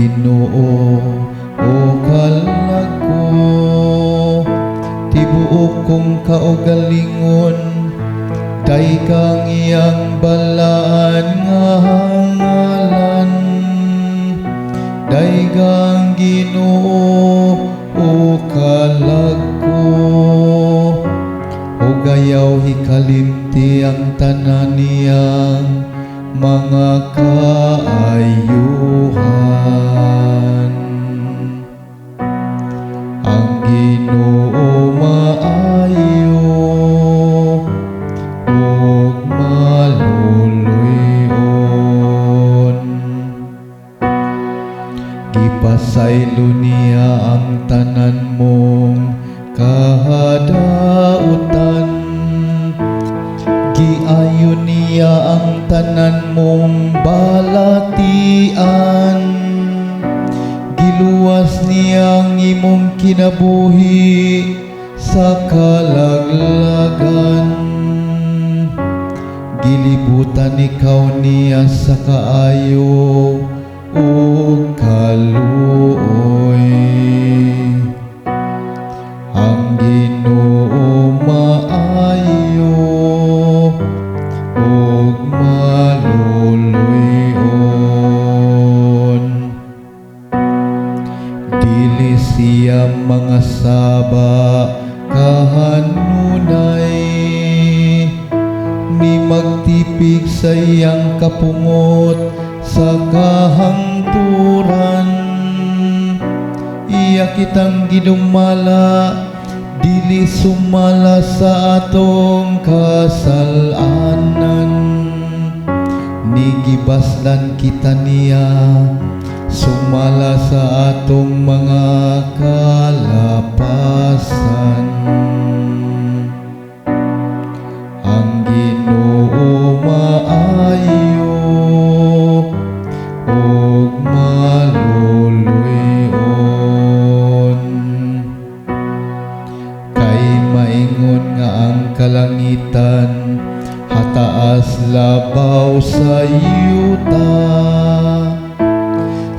Ginoo o kalag ko, tibuok kong kaugalingon, daghang iyang balaan nga ngalan. Daghang Ginoo o kalag ko, o gayaw hikalimti ang tanan niyang mga kaayuhan. Ang Ginoo maayo ug maluluyon, gipasaylo niya ang tanan mong kahadautan, giayo niya ang tanan mong balatian, giluwas niyang imong kinabuhi sa kalaglagan, gilibutan ikaw niya sa kaayo o kaluoy. Ang Ginoo maayo ug maluluyon, dili siya mga saba kahanunay, ni magtipig sa iyang kapungot sa kahangturan. Iya kitang ginumala, dili sumala sa atong kasalanan, ni gibaslan kita niya, sumala sa atong mga kalapasan. Ang Ginoo maayo ug maluluyon, kay maingon nga ang kalangitan hataas labaw sa yuta,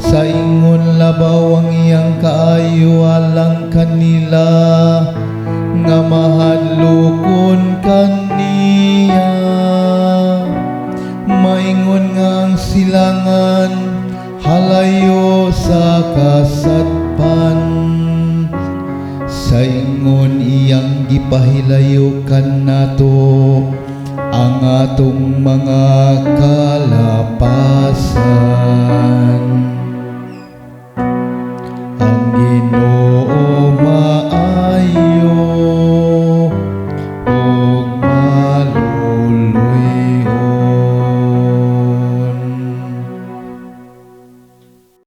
sa ingon labaw ang iyang kaayo alang kanila nga mahadlokon kaniya. Maingon nga ang silangan halayo sa kasadpan, sa ingon iyang gipahilayokan nato ang atong mga kalapasan. Ang Ginoo